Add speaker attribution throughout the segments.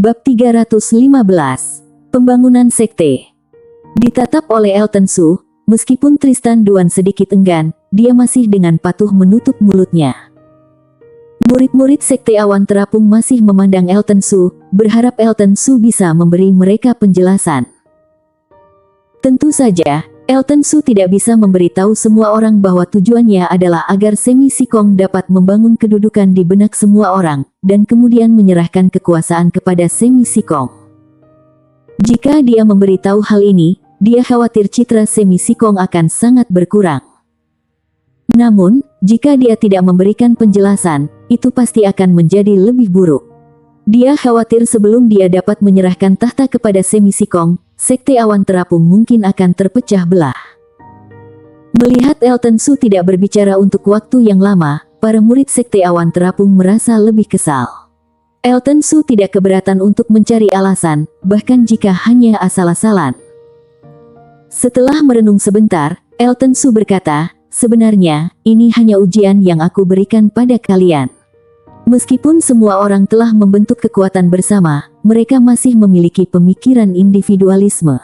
Speaker 1: Bab 315. Pembangunan sekte. Ditatap oleh Elton Su, meskipun Tristan Duan sedikit enggan, dia masih dengan patuh menutup mulutnya. Murid-murid sekte awan terapung masih memandang Elton Su, berharap Elton Su bisa memberi mereka penjelasan. Tentu saja, Elton Su tidak bisa memberitahu semua orang bahwa tujuannya adalah agar Semi Sikong dapat membangun kedudukan di benak semua orang, dan kemudian menyerahkan kekuasaan kepada Semi Sikong. Jika dia memberitahu hal ini, dia khawatir citra Semi Sikong akan sangat berkurang. Namun, jika dia tidak memberikan penjelasan, itu pasti akan menjadi lebih buruk. Dia khawatir sebelum dia dapat menyerahkan tahta kepada Semi Sikong, sekte awan terapung mungkin akan terpecah belah. Melihat Elton Su tidak berbicara untuk waktu yang lama, para murid sekte awan terapung merasa lebih kesal. Elton Su tidak keberatan untuk mencari alasan, bahkan jika hanya asal-asalan. Setelah merenung sebentar, Elton Su berkata, "Sebenarnya, ini hanya ujian yang aku berikan pada kalian. Meskipun semua orang telah membentuk kekuatan bersama, mereka masih memiliki pemikiran individualisme.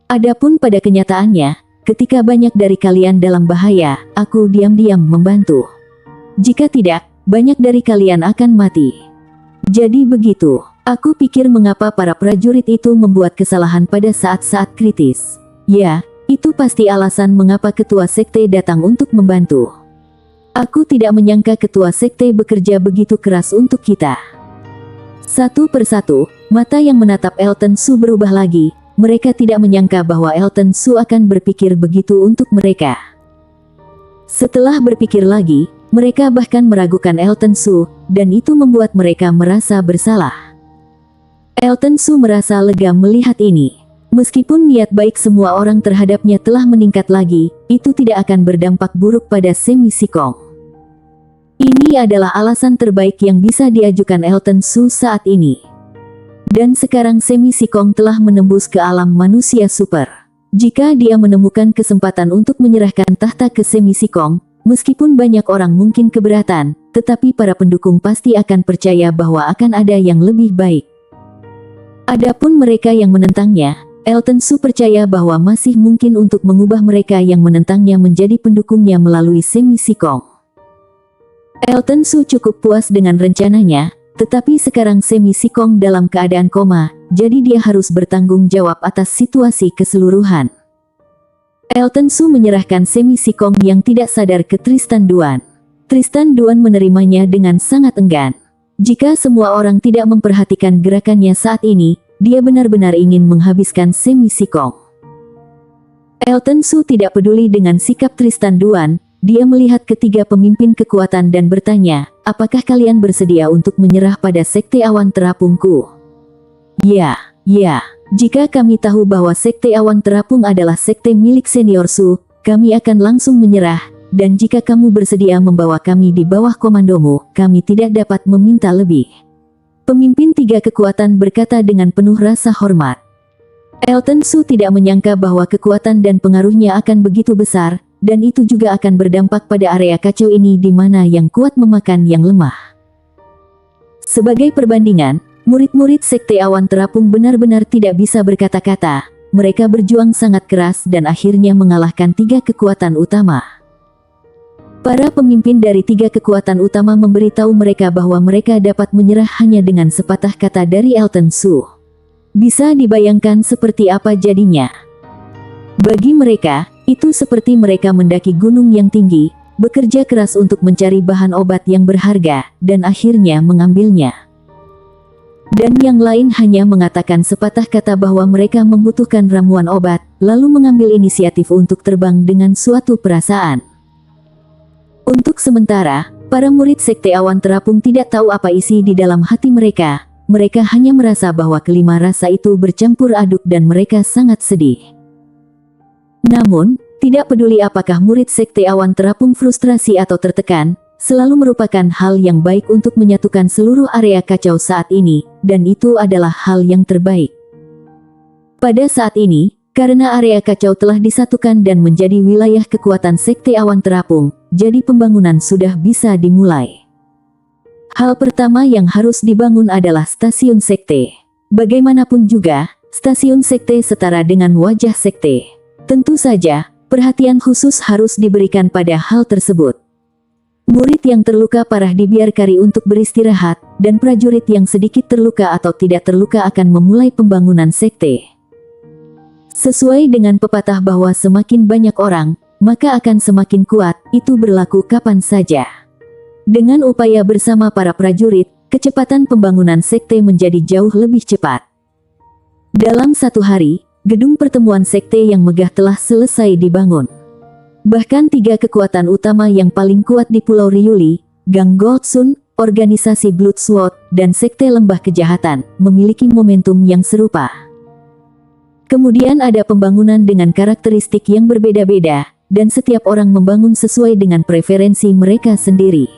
Speaker 1: Adapun pada kenyataannya, ketika banyak dari kalian dalam bahaya, aku diam-diam membantu. Jika tidak, banyak dari kalian akan mati. Jadi begitu, aku pikir mengapa para prajurit itu membuat kesalahan pada saat-saat kritis. Ya, itu pasti alasan mengapa ketua sekte datang untuk membantu. Aku tidak menyangka ketua sekte bekerja begitu keras untuk kita." Satu persatu, mata yang menatap Elton Su berubah lagi. Mereka tidak menyangka bahwa Elton Su akan berpikir begitu untuk mereka. Setelah berpikir lagi, mereka bahkan meragukan Elton Su, dan itu membuat mereka merasa bersalah. Elton Su merasa lega melihat ini. Meskipun niat baik semua orang terhadapnya telah meningkat lagi, itu tidak akan berdampak buruk pada Semi Sikong. Ini adalah alasan terbaik yang bisa diajukan Elton Su saat ini. Dan sekarang Semi Sikong telah menembus ke alam manusia super. Jika dia menemukan kesempatan untuk menyerahkan tahta ke Semi Sikong, meskipun banyak orang mungkin keberatan, tetapi para pendukung pasti akan percaya bahwa akan ada yang lebih baik. Adapun mereka yang menentangnya, Elton Su percaya bahwa masih mungkin untuk mengubah mereka yang menentangnya menjadi pendukungnya melalui Semi Sikong. Elton Su cukup puas dengan rencananya, tetapi sekarang Semi Sikong dalam keadaan koma, jadi dia harus bertanggung jawab atas situasi keseluruhan. Elton Su menyerahkan Semi Sikong yang tidak sadar ke Tristan Duan. Tristan Duan menerimanya dengan sangat enggan. Jika semua orang tidak memperhatikan gerakannya saat ini, dia benar-benar ingin menghabiskan Semi Sikong. Elton Su tidak peduli dengan sikap Tristan Duan. Dia melihat ketiga pemimpin kekuatan dan bertanya, "Apakah kalian bersedia untuk menyerah pada sekte awan terapungku?" Ya. Jika kami tahu bahwa sekte awan terapung adalah sekte milik senior Su, kami akan langsung menyerah, dan jika kamu bersedia membawa kami di bawah komandomu, kami tidak dapat meminta lebih." Pemimpin tiga kekuatan berkata dengan penuh rasa hormat. Elton Su tidak menyangka bahwa kekuatan dan pengaruhnya akan begitu besar, dan itu juga akan berdampak pada area kacau ini di mana yang kuat memakan yang lemah. Sebagai perbandingan, murid-murid sekte awan terapung benar-benar tidak bisa berkata-kata. Mereka berjuang sangat keras dan akhirnya mengalahkan tiga kekuatan utama. Para pemimpin dari tiga kekuatan utama memberitahu mereka bahwa mereka dapat menyerah hanya dengan sepatah kata dari Elton Su. Bisa dibayangkan seperti apa jadinya. Bagi mereka, itu seperti mereka mendaki gunung yang tinggi, bekerja keras untuk mencari bahan obat yang berharga, dan akhirnya mengambilnya. Dan yang lain hanya mengatakan sepatah kata bahwa mereka membutuhkan ramuan obat, lalu mengambil inisiatif untuk terbang dengan suatu perasaan. Untuk sementara, para murid sekte awan terapung tidak tahu apa isi di dalam hati mereka. Mereka hanya merasa bahwa kelima rasa itu bercampur aduk dan mereka sangat sedih. Namun, tidak peduli apakah murid sekte awan terapung frustrasi atau tertekan, selalu merupakan hal yang baik untuk menyatukan seluruh area kacau saat ini, dan itu adalah hal yang terbaik. Pada saat ini, karena area kacau telah disatukan dan menjadi wilayah kekuatan sekte awan terapung, jadi pembangunan sudah bisa dimulai. Hal pertama yang harus dibangun adalah stasiun sekte. Bagaimanapun juga, stasiun sekte setara dengan wajah sekte. Tentu saja, perhatian khusus harus diberikan pada hal tersebut. Murid yang terluka parah dibiarkan untuk beristirahat, dan prajurit yang sedikit terluka atau tidak terluka akan memulai pembangunan sekte. Sesuai dengan pepatah bahwa semakin banyak orang, maka akan semakin kuat, itu berlaku kapan saja. Dengan upaya bersama para prajurit, kecepatan pembangunan sekte menjadi jauh lebih cepat. Dalam satu hari, gedung pertemuan sekte yang megah telah selesai dibangun. Bahkan 3 kekuatan utama yang paling kuat di Pulau Ryuli, Gang Goldsun, organisasi Bloodsword, dan sekte Lembah Kejahatan, memiliki momentum yang serupa. Kemudian ada pembangunan dengan karakteristik yang berbeda-beda, dan setiap orang membangun sesuai dengan preferensi mereka sendiri.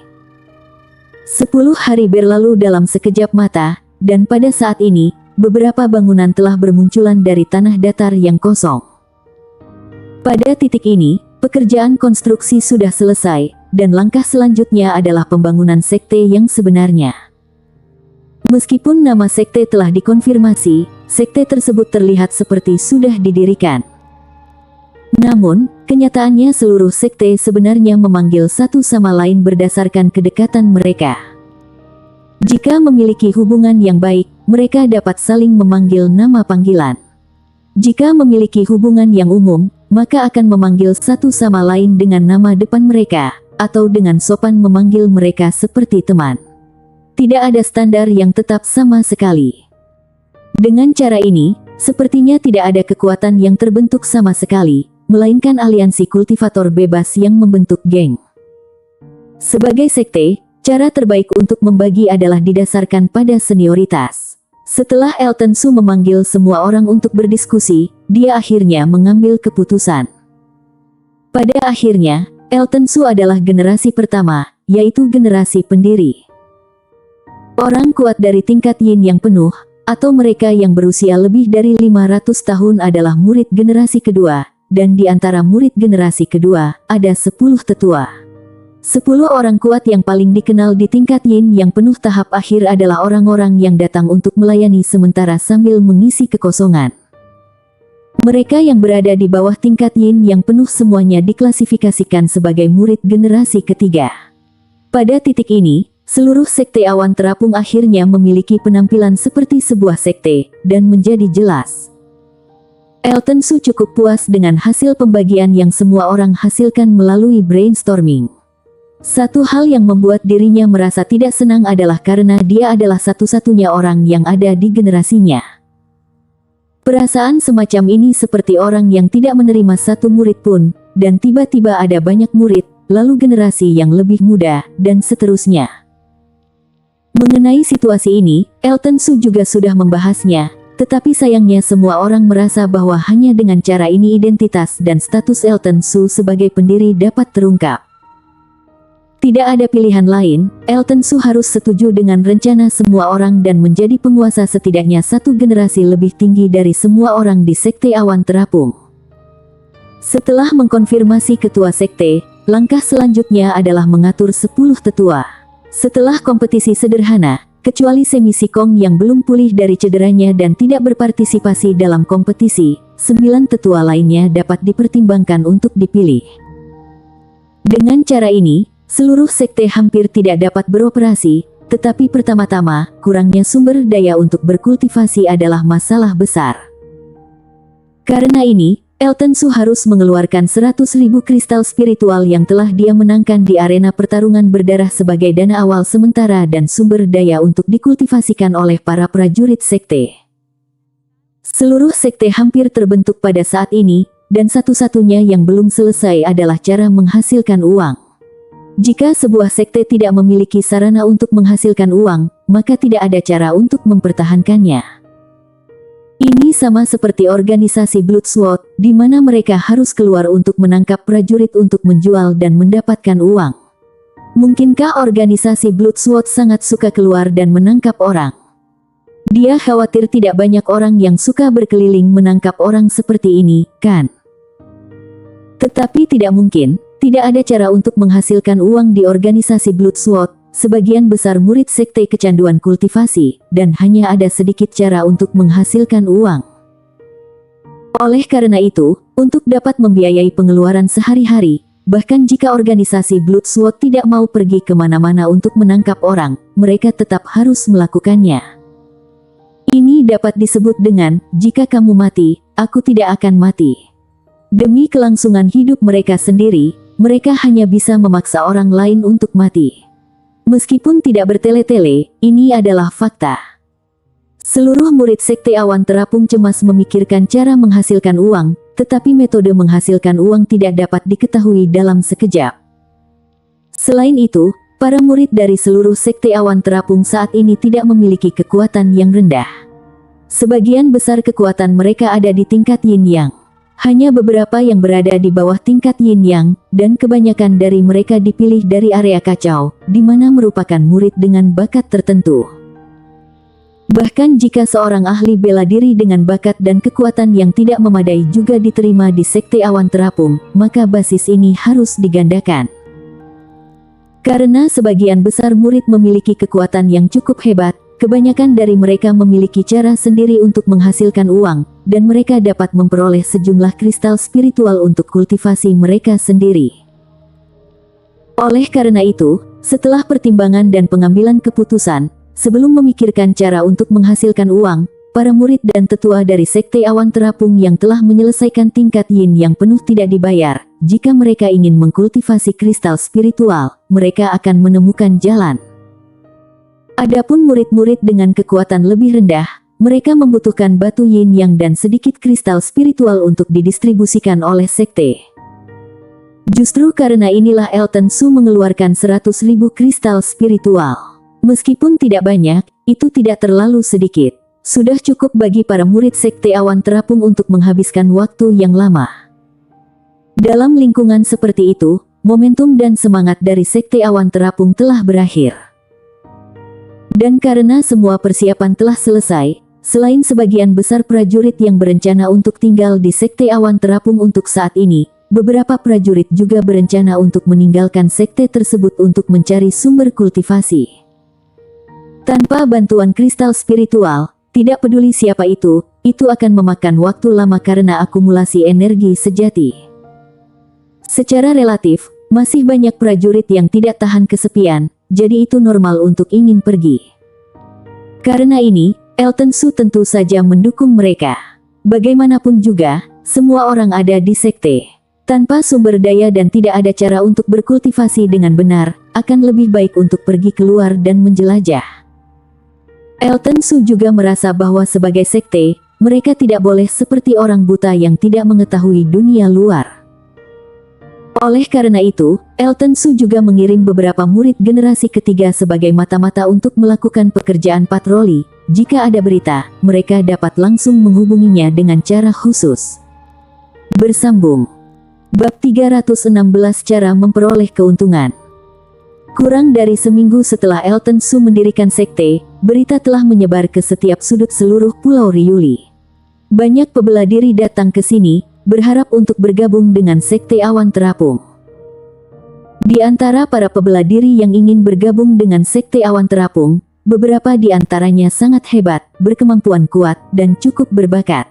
Speaker 1: 10 hari berlalu dalam sekejap mata, dan pada saat ini, beberapa bangunan telah bermunculan dari tanah datar yang kosong. Pada titik ini, pekerjaan konstruksi sudah selesai, dan langkah selanjutnya adalah pembangunan sekte yang sebenarnya. Meskipun nama sekte telah dikonfirmasi, sekte tersebut terlihat seperti sudah didirikan. Namun, kenyataannya seluruh sekte sebenarnya memanggil satu sama lain berdasarkan kedekatan mereka. Jika memiliki hubungan yang baik, mereka dapat saling memanggil nama panggilan. Jika memiliki hubungan yang umum, maka akan memanggil satu sama lain dengan nama depan mereka, atau dengan sopan memanggil mereka seperti teman. Tidak ada standar yang tetap sama sekali. Dengan cara ini, sepertinya tidak ada kekuatan yang terbentuk sama sekali, melainkan aliansi kultivator bebas yang membentuk geng. Sebagai sekte, cara terbaik untuk membagi adalah didasarkan pada senioritas. Setelah Elton Su memanggil semua orang untuk berdiskusi, dia akhirnya mengambil keputusan. Pada akhirnya, Elton Su adalah generasi pertama, yaitu generasi pendiri. Orang kuat dari tingkat Yin yang penuh, atau mereka yang berusia lebih dari 500 tahun adalah murid generasi kedua, dan di antara murid generasi kedua, ada 10 tetua. 10 orang kuat yang paling dikenal di tingkat Yin yang penuh tahap akhir adalah orang-orang yang datang untuk melayani sementara sambil mengisi kekosongan. Mereka yang berada di bawah tingkat Yin yang penuh semuanya diklasifikasikan sebagai murid generasi ketiga. Pada titik ini, seluruh sekte awan terapung akhirnya memiliki penampilan seperti sebuah sekte, dan menjadi jelas. Elton Su cukup puas dengan hasil pembagian yang semua orang hasilkan melalui brainstorming. Satu hal yang membuat dirinya merasa tidak senang adalah karena dia adalah satu-satunya orang yang ada di generasinya. Perasaan semacam ini seperti orang yang tidak menerima satu murid pun, dan tiba-tiba ada banyak murid, lalu generasi yang lebih muda, dan seterusnya. Mengenai situasi ini, Elton Su juga sudah membahasnya, tetapi sayangnya semua orang merasa bahwa hanya dengan cara ini identitas dan status Elton Su sebagai pendiri dapat terungkap. Tidak ada pilihan lain, Elton Su harus setuju dengan rencana semua orang dan menjadi penguasa setidaknya satu generasi lebih tinggi dari semua orang di sekte awan terapung. Setelah mengkonfirmasi ketua sekte, langkah selanjutnya adalah mengatur 10 tetua. Setelah kompetisi sederhana, kecuali Semi Sikong yang belum pulih dari cederanya dan tidak berpartisipasi dalam kompetisi, 9 tetua lainnya dapat dipertimbangkan untuk dipilih. Dengan cara ini, seluruh sekte hampir tidak dapat beroperasi, tetapi pertama-tama, kurangnya sumber daya untuk berkultivasi adalah masalah besar. Karena ini, Elton Su harus mengeluarkan 100.000 kristal spiritual yang telah dia menangkan di arena pertarungan berdarah sebagai dana awal sementara dan sumber daya untuk dikultivasikan oleh para prajurit sekte. Seluruh sekte hampir terbentuk pada saat ini, dan satu-satunya yang belum selesai adalah cara menghasilkan uang. Jika sebuah sekte tidak memiliki sarana untuk menghasilkan uang, maka tidak ada cara untuk mempertahankannya. Ini sama seperti organisasi Bloodsword, di mana mereka harus keluar untuk menangkap prajurit untuk menjual dan mendapatkan uang. Mungkinkah organisasi Bloodsword sangat suka keluar dan menangkap orang? Dia khawatir tidak banyak orang yang suka berkeliling menangkap orang seperti ini, kan? Tetapi tidak mungkin. Tidak ada cara untuk menghasilkan uang di organisasi Bloodsword, sebagian besar murid sekte kecanduan kultivasi, dan hanya ada sedikit cara untuk menghasilkan uang. Oleh karena itu, untuk dapat membiayai pengeluaran sehari-hari, bahkan jika organisasi Bloodsword tidak mau pergi kemana-mana untuk menangkap orang, mereka tetap harus melakukannya. Ini dapat disebut dengan, jika kamu mati, aku tidak akan mati. Demi kelangsungan hidup mereka sendiri, mereka hanya bisa memaksa orang lain untuk mati. Meskipun tidak bertele-tele, ini adalah fakta. Seluruh murid sekte awan terapung cemas memikirkan cara menghasilkan uang, tetapi metode menghasilkan uang tidak dapat diketahui dalam sekejap. Selain itu, para murid dari seluruh sekte awan terapung saat ini tidak memiliki kekuatan yang rendah. Sebagian besar kekuatan mereka ada di tingkat yin yang. Hanya beberapa yang berada di bawah tingkat yin yang, dan kebanyakan dari mereka dipilih dari area kacau, di mana merupakan murid dengan bakat tertentu. Bahkan jika seorang ahli bela diri dengan bakat dan kekuatan yang tidak memadai juga diterima di sekte awan terapung, maka basis ini harus digandakan. Karena sebagian besar murid memiliki kekuatan yang cukup hebat, kebanyakan dari mereka memiliki cara sendiri untuk menghasilkan uang, dan mereka dapat memperoleh sejumlah kristal spiritual untuk kultivasi mereka sendiri. Oleh karena itu, setelah pertimbangan dan pengambilan keputusan, sebelum memikirkan cara untuk menghasilkan uang, para murid dan tetua dari sekte awan terapung yang telah menyelesaikan tingkat yin yang penuh tidak dibayar, jika mereka ingin mengkultivasi kristal spiritual, mereka akan menemukan jalan. Adapun murid-murid dengan kekuatan lebih rendah, mereka membutuhkan batu yin yang dan sedikit kristal spiritual untuk didistribusikan oleh sekte. Justru karena inilah Elton Su mengeluarkan 100.000 kristal spiritual. Meskipun tidak banyak, itu tidak terlalu sedikit. Sudah cukup bagi para murid sekte awan terapung untuk menghabiskan waktu yang lama. Dalam lingkungan seperti itu, momentum dan semangat dari sekte awan terapung telah berakhir. Dan karena semua persiapan telah selesai, selain sebagian besar prajurit yang berencana untuk tinggal di sekte awan terapung untuk saat ini, beberapa prajurit juga berencana untuk meninggalkan sekte tersebut untuk mencari sumber kultivasi. Tanpa bantuan kristal spiritual, tidak peduli siapa itu akan memakan waktu lama karena akumulasi energi sejati. Secara relatif, masih banyak prajurit yang tidak tahan kesepian, jadi itu normal untuk ingin pergi. Karena ini, Elton Su tentu saja mendukung mereka. Bagaimanapun juga, semua orang ada di sekte. Tanpa sumber daya dan tidak ada cara untuk berkultivasi dengan benar, akan lebih baik untuk pergi keluar dan menjelajah. Elton Su juga merasa bahwa sebagai sekte, mereka tidak boleh seperti orang buta yang tidak mengetahui dunia luar. Oleh karena itu, Elton Su juga mengirim beberapa murid generasi ketiga sebagai mata-mata untuk melakukan pekerjaan patroli. Jika ada berita, mereka dapat langsung menghubunginya dengan cara khusus. Bersambung. Bab 316 Cara memperoleh keuntungan. Kurang dari seminggu setelah Elton Su mendirikan sekte, berita telah menyebar ke setiap sudut seluruh Pulau Riuli. Banyak pebela diri datang ke sini, berharap untuk bergabung dengan sekte awan terapung. Di antara para pebela diri yang ingin bergabung dengan sekte awan terapung, beberapa di antaranya sangat hebat, berkemampuan kuat, dan cukup berbakat.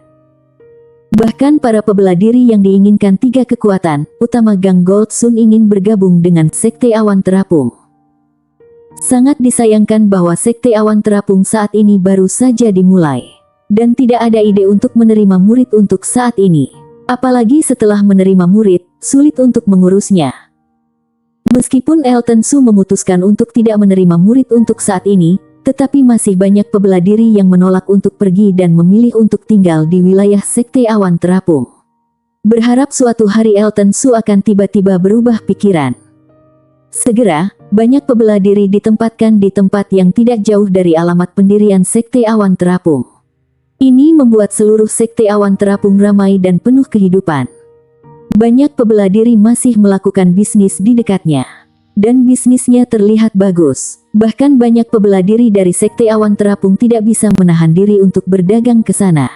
Speaker 1: Bahkan para pebela diri yang diinginkan 3 kekuatan, utama Gang Gold Sun ingin bergabung dengan sekte awan terapung. Sangat disayangkan bahwa sekte awan terapung saat ini baru saja dimulai. Dan tidak ada ide untuk menerima murid untuk saat ini. Apalagi setelah menerima murid, sulit untuk mengurusnya. Meskipun Elton Su memutuskan untuk tidak menerima murid untuk saat ini, tetapi masih banyak pebela diri yang menolak untuk pergi dan memilih untuk tinggal di wilayah sekte awan terapung. Berharap suatu hari Elton Su akan tiba-tiba berubah pikiran. Segera, banyak pebela diri ditempatkan di tempat yang tidak jauh dari alamat pendirian sekte awan terapung. Ini membuat seluruh sekte awan terapung ramai dan penuh kehidupan. Banyak pebela diri masih melakukan bisnis di dekatnya. Dan bisnisnya terlihat bagus. Bahkan banyak pebela diri dari sekte awan terapung tidak bisa menahan diri untuk berdagang ke sana.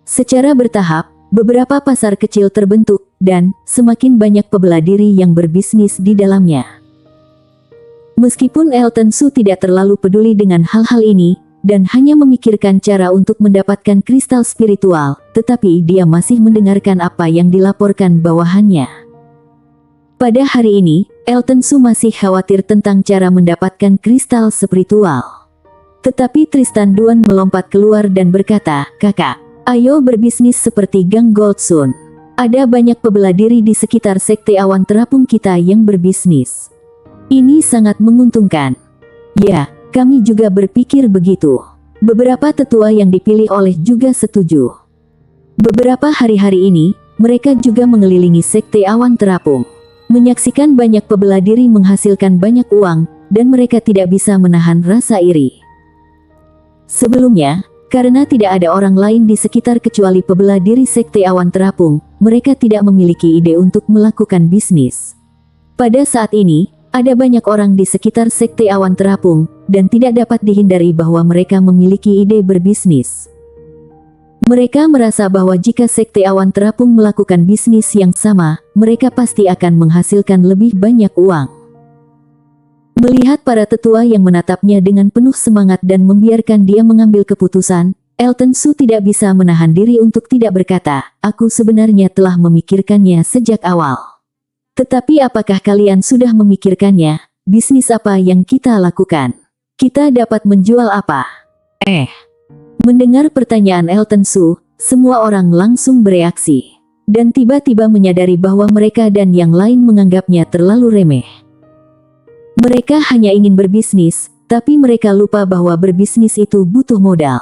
Speaker 1: Secara bertahap, beberapa pasar kecil terbentuk, dan semakin banyak pebela diri yang berbisnis di dalamnya. Meskipun Elton Su tidak terlalu peduli dengan hal-hal ini, dan hanya memikirkan cara untuk mendapatkan kristal spiritual, tetapi dia masih mendengarkan apa yang dilaporkan bawahannya. Pada hari ini, Elton Su masih khawatir tentang cara mendapatkan kristal spiritual. Tetapi Tristan Duan melompat keluar dan berkata, "Kakak, ayo berbisnis seperti Gang Gold Sun. Ada banyak pebela diri di sekitar sekte awan terapung kita yang berbisnis. Ini sangat menguntungkan." "Ya, kami juga berpikir begitu." Beberapa tetua yang dipilih oleh juga setuju. Beberapa hari-hari ini, mereka juga mengelilingi sekte awan terapung. Menyaksikan banyak pebela diri menghasilkan banyak uang, dan mereka tidak bisa menahan rasa iri. Sebelumnya, karena tidak ada orang lain di sekitar kecuali pebela diri sekte awan terapung, mereka tidak memiliki ide untuk melakukan bisnis. Pada saat ini, ada banyak orang di sekitar sekte awan terapung, dan tidak dapat dihindari bahwa mereka memiliki ide berbisnis. Mereka merasa bahwa jika sekte awan terapung melakukan bisnis yang sama, mereka pasti akan menghasilkan lebih banyak uang. Melihat para tetua yang menatapnya dengan penuh semangat dan membiarkan dia mengambil keputusan, Elton Su tidak bisa menahan diri untuk tidak berkata, "Aku sebenarnya telah memikirkannya sejak awal." "Tetapi apakah kalian sudah memikirkannya? Bisnis apa yang kita lakukan? Kita dapat menjual apa?" Mendengar pertanyaan Elton Su, semua orang langsung bereaksi. Dan tiba-tiba menyadari bahwa mereka dan yang lain menganggapnya terlalu remeh. Mereka hanya ingin berbisnis, tapi mereka lupa bahwa berbisnis itu butuh modal.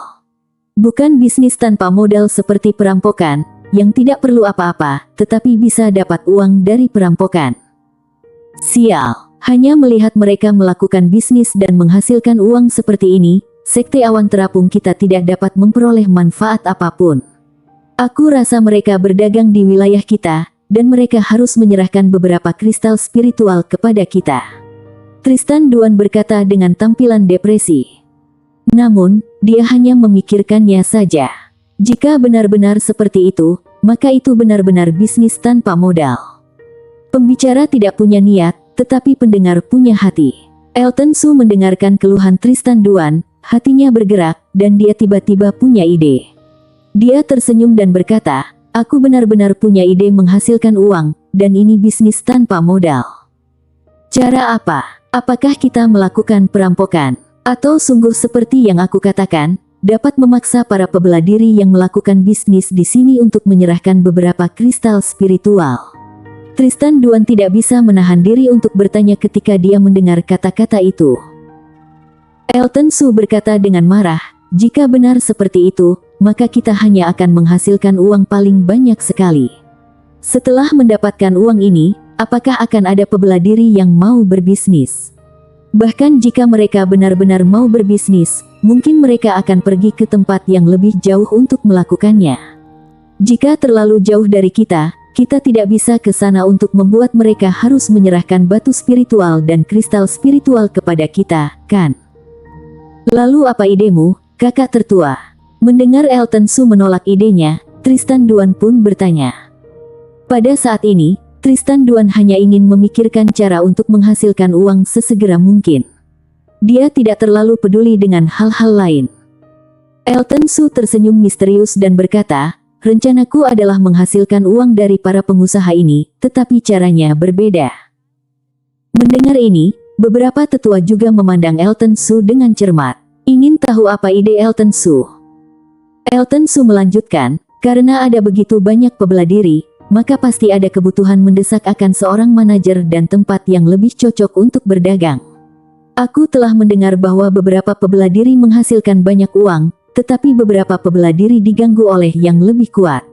Speaker 1: Bukan bisnis tanpa modal seperti perampokan, yang tidak perlu apa-apa, tetapi bisa dapat uang dari perampokan. Sial, hanya melihat mereka melakukan bisnis dan menghasilkan uang seperti ini, sekte awan terapung kita tidak dapat memperoleh manfaat apapun. Aku rasa mereka berdagang di wilayah kita, dan mereka harus menyerahkan beberapa kristal spiritual kepada kita." Tristan Duan berkata dengan tampilan depresi. Namun, dia hanya memikirkannya saja. Jika benar-benar seperti itu, maka itu benar-benar bisnis tanpa modal. Pembicara tidak punya niat, tetapi pendengar punya hati. Elton Su mendengarkan keluhan Tristan Duan, hatinya bergerak, dan dia tiba-tiba punya ide. Dia tersenyum dan berkata, "Aku benar-benar punya ide menghasilkan uang, dan ini bisnis tanpa modal." "Cara apa? Apakah kita melakukan perampokan? Atau sungguh seperti yang aku katakan, dapat memaksa para pebela diri yang melakukan bisnis di sini untuk menyerahkan beberapa kristal spiritual?" Tristan Duan tidak bisa menahan diri untuk bertanya ketika dia mendengar kata-kata itu. Elton Su berkata dengan marah, "Jika benar seperti itu, maka kita hanya akan menghasilkan uang paling banyak sekali. Setelah mendapatkan uang ini, apakah akan ada pebela diri yang mau berbisnis? Bahkan jika mereka benar-benar mau berbisnis, mungkin mereka akan pergi ke tempat yang lebih jauh untuk melakukannya. Jika terlalu jauh dari kita, kita tidak bisa ke sana untuk membuat mereka harus menyerahkan batu spiritual dan kristal spiritual kepada kita, kan? Lalu apa idemu, kakak tertua?" Mendengar Elton Su menolak idenya, Tristan Duan pun bertanya. Pada saat ini, Tristan Duan hanya ingin memikirkan cara untuk menghasilkan uang sesegera mungkin. Dia tidak terlalu peduli dengan hal-hal lain. Elton Su tersenyum misterius dan berkata, "Rencanaku adalah menghasilkan uang dari para pengusaha ini, tetapi caranya berbeda." Mendengar ini, beberapa tetua juga memandang Elton Su dengan cermat. Ingin tahu apa ide Elton Su? Elton Su melanjutkan, "Karena ada begitu banyak pebela diri, maka pasti ada kebutuhan mendesak akan seorang manajer dan tempat yang lebih cocok untuk berdagang. Aku telah mendengar bahwa beberapa pebela diri menghasilkan banyak uang, tetapi beberapa pebela diri diganggu oleh yang lebih kuat.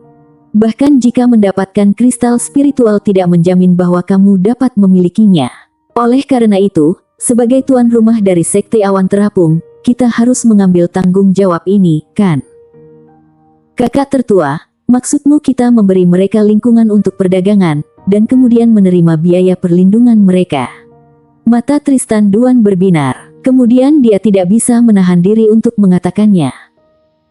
Speaker 1: Bahkan jika mendapatkan kristal spiritual tidak menjamin bahwa kamu dapat memilikinya. Oleh karena itu, sebagai tuan rumah dari sekte awan terapung, kita harus mengambil tanggung jawab ini, kan? Kakak tertua, maksudmu kita memberi mereka lingkungan untuk perdagangan, dan kemudian menerima biaya perlindungan mereka?" Mata Tristan Duan berbinar, kemudian dia tidak bisa menahan diri untuk mengatakannya.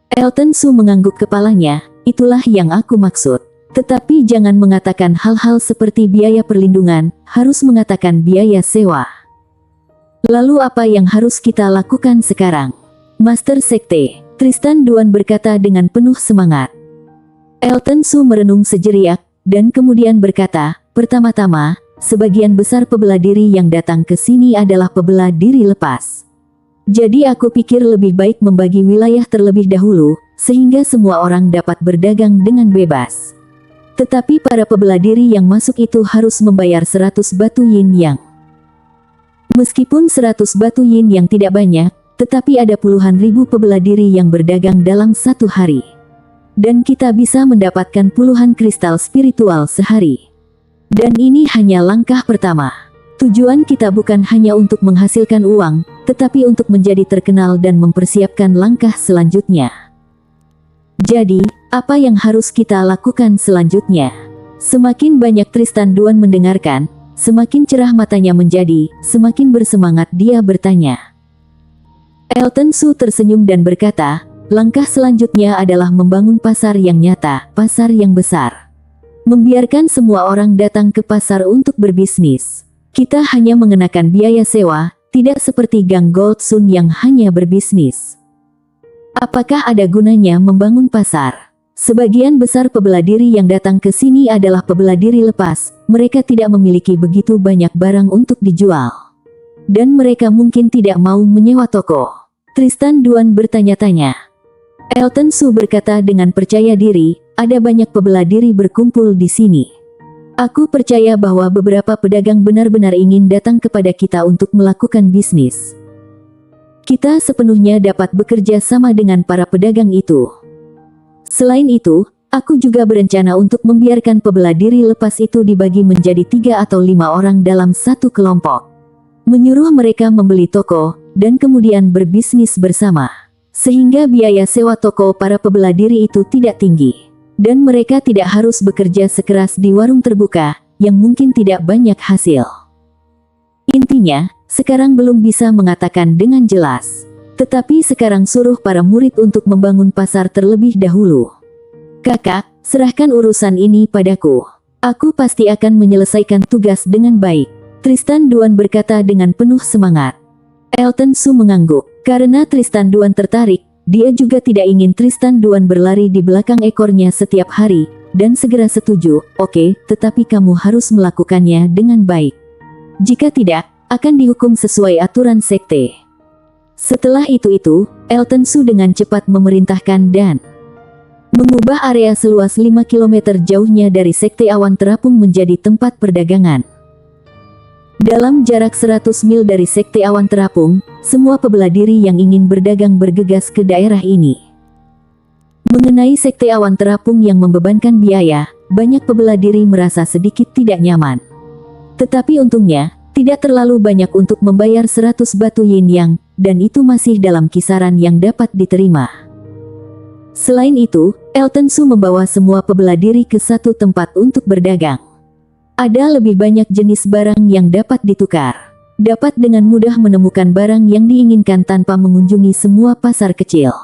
Speaker 1: Elton Su mengangguk kepalanya, "Itulah yang aku maksud. Tetapi jangan mengatakan hal-hal seperti biaya perlindungan, harus mengatakan biaya sewa." Lalu apa yang harus kita lakukan sekarang? Master Sekte, Tristan Duan berkata dengan penuh semangat. Elton Su merenung sejenak, dan kemudian berkata, pertama-tama, sebagian besar pebelah diri yang datang ke sini adalah pebelah diri lepas. Jadi aku pikir lebih baik membagi wilayah terlebih dahulu, sehingga semua orang dapat berdagang dengan bebas. Tetapi para pebelah diri yang masuk itu harus membayar 100 batu yin yang. Meskipun 100 batu yin yang tidak banyak, tetapi ada puluhan ribu pebelah diri yang berdagang dalam satu hari. Dan kita bisa mendapatkan puluhan kristal spiritual sehari. Dan ini hanya langkah pertama. Tujuan kita bukan hanya untuk menghasilkan uang, tetapi untuk menjadi terkenal dan mempersiapkan langkah selanjutnya. Jadi, apa yang harus kita lakukan selanjutnya? Semakin banyak Tristan Duan mendengarkan, semakin cerah matanya menjadi, semakin bersemangat dia bertanya. Elton Su tersenyum dan berkata, langkah selanjutnya adalah membangun pasar yang nyata, pasar yang besar. Membiarkan semua orang datang ke pasar untuk berbisnis. Kita hanya mengenakan biaya sewa, tidak seperti Gang Gold Sun yang hanya berbisnis. Apakah ada gunanya membangun pasar? Sebagian besar pebelah diri yang datang ke sini adalah pebelah diri lepas, mereka tidak memiliki begitu banyak barang untuk dijual. Dan mereka mungkin tidak mau menyewa toko. Tristan Duan bertanya-tanya. Elton Su berkata dengan percaya diri, ada banyak pebelah diri berkumpul di sini. Aku percaya bahwa beberapa pedagang benar-benar ingin datang kepada kita untuk melakukan bisnis. Kita sepenuhnya dapat bekerja sama dengan para pedagang itu. Selain itu, aku juga berencana untuk membiarkan pebelah diri lepas itu dibagi menjadi 3 atau 5 orang dalam satu kelompok. Menyuruh mereka membeli toko, dan kemudian berbisnis bersama. Sehingga biaya sewa toko para pebelah diri itu tidak tinggi. Dan mereka tidak harus bekerja sekeras di warung terbuka, yang mungkin tidak banyak hasil. Intinya, sekarang belum bisa mengatakan dengan jelas. Tetapi sekarang suruh para murid untuk membangun pasar terlebih dahulu. Kakak, serahkan urusan ini padaku. Aku pasti akan menyelesaikan tugas dengan baik. Tristan Duan berkata dengan penuh semangat. Elton Su mengangguk. Karena Tristan Duan tertarik, dia juga tidak ingin Tristan Duan berlari di belakang ekornya setiap hari, dan segera setuju, oke, tetapi kamu harus melakukannya dengan baik. Jika tidak, akan dihukum sesuai aturan sekte. Setelah itu, Elton Su dengan cepat memerintahkan dan mengubah area seluas 5 km jauhnya dari sekte awan terapung menjadi tempat perdagangan. Dalam jarak 100 mil dari sekte awan terapung, semua pebelah diri yang ingin berdagang bergegas ke daerah ini. Mengenai sekte awan terapung yang membebankan biaya, banyak pebelah diri merasa sedikit tidak nyaman. Tetapi untungnya, tidak terlalu banyak untuk membayar 100 batu yin yang, dan itu masih dalam kisaran yang dapat diterima. Selain itu, Elton Su membawa semua pebelah diri ke satu tempat untuk berdagang. Ada lebih banyak jenis barang yang dapat ditukar. Dapat dengan mudah menemukan barang yang diinginkan tanpa mengunjungi semua pasar kecil.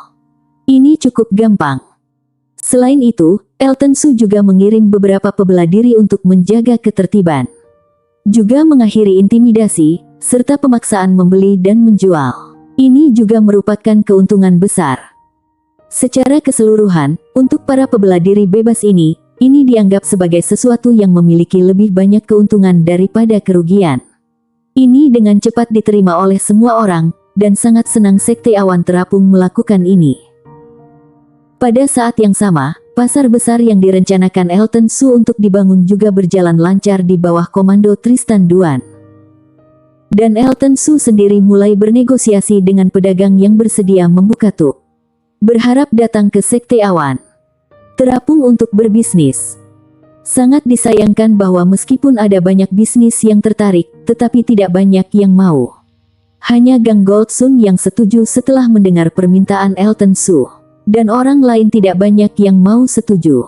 Speaker 1: Ini cukup gampang. Selain itu, Elton Su juga mengirim beberapa pebelah diri untuk menjaga ketertiban. Juga mengakhiri intimidasi, serta pemaksaan membeli dan menjual. Ini juga merupakan keuntungan besar. Secara keseluruhan, untuk para pebelah diri bebas ini dianggap sebagai sesuatu yang memiliki lebih banyak keuntungan daripada kerugian. Ini dengan cepat diterima oleh semua orang, dan sangat senang sekte awan terapung melakukan ini. Pada saat yang sama, pasar besar yang direncanakan Elton Su untuk dibangun juga berjalan lancar di bawah komando Tristan Duan. Dan Elton Su sendiri mulai bernegosiasi dengan pedagang yang bersedia membuka tuk. Berharap datang ke sekte awan terapung untuk berbisnis. Sangat disayangkan bahwa meskipun ada banyak bisnis yang tertarik, tetapi tidak banyak yang mau. Hanya Gang Gold Sun yang setuju setelah mendengar permintaan Elton Su. Dan orang lain tidak banyak yang mau setuju.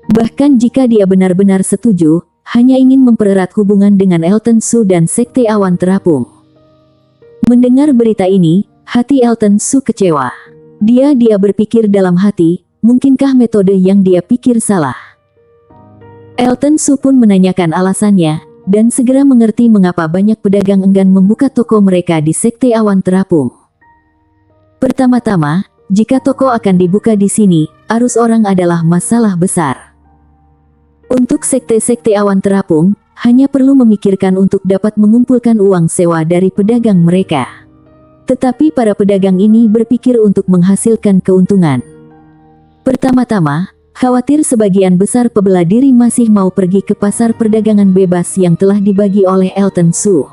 Speaker 1: Bahkan jika dia benar-benar setuju, hanya ingin mempererat hubungan dengan Elton Su dan sekte awan terapung. Mendengar berita ini, hati Elton Su kecewa. Dia berpikir dalam hati, mungkinkah metode yang dia pikir salah? Elton Su pun menanyakan alasannya, dan segera mengerti mengapa banyak pedagang enggan membuka toko mereka di Sekte Awan Terapung. Pertama-tama, jika toko akan dibuka di sini, arus orang adalah masalah besar. Untuk sekte-sekte Awan Terapung, hanya perlu memikirkan untuk dapat mengumpulkan uang sewa dari pedagang mereka. Tetapi para pedagang ini berpikir untuk menghasilkan keuntungan. Pertama-tama, khawatir sebagian besar pebela diri masih mau pergi ke pasar perdagangan bebas yang telah dibagi oleh Elton Su.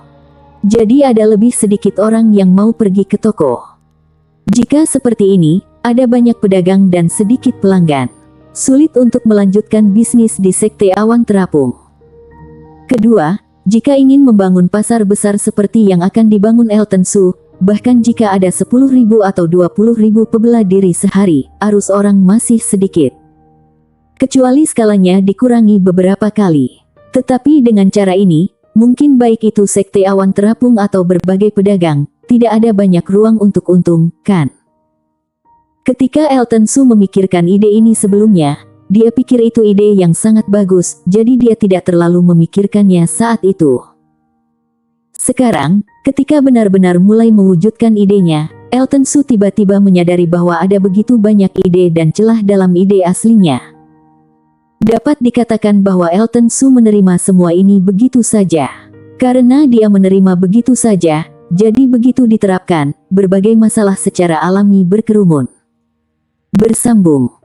Speaker 1: Jadi ada lebih sedikit orang yang mau pergi ke toko. Jika seperti ini, ada banyak pedagang dan sedikit pelanggan. Sulit untuk melanjutkan bisnis di Sekte Awan Terapung. Kedua, jika ingin membangun pasar besar seperti yang akan dibangun Elton Su, bahkan jika ada 10.000 atau 20.000 pebela diri sehari, arus orang masih sedikit. Kecuali skalanya dikurangi beberapa kali. Tetapi dengan cara ini, mungkin baik itu Sekte Awan Terapung atau berbagai pedagang, tidak ada banyak ruang untuk untung, kan? Ketika Elton Su memikirkan ide ini sebelumnya, dia pikir itu ide yang sangat bagus, jadi dia tidak terlalu memikirkannya saat itu. Sekarang, ketika benar-benar mulai mewujudkan idenya, Elton Su tiba-tiba menyadari bahwa ada begitu banyak ide dan celah dalam ide aslinya. Dapat dikatakan bahwa Elton Su menerima semua ini begitu saja. Karena dia menerima begitu saja, jadi begitu diterapkan, berbagai masalah secara alami berkerumun. Bersambung.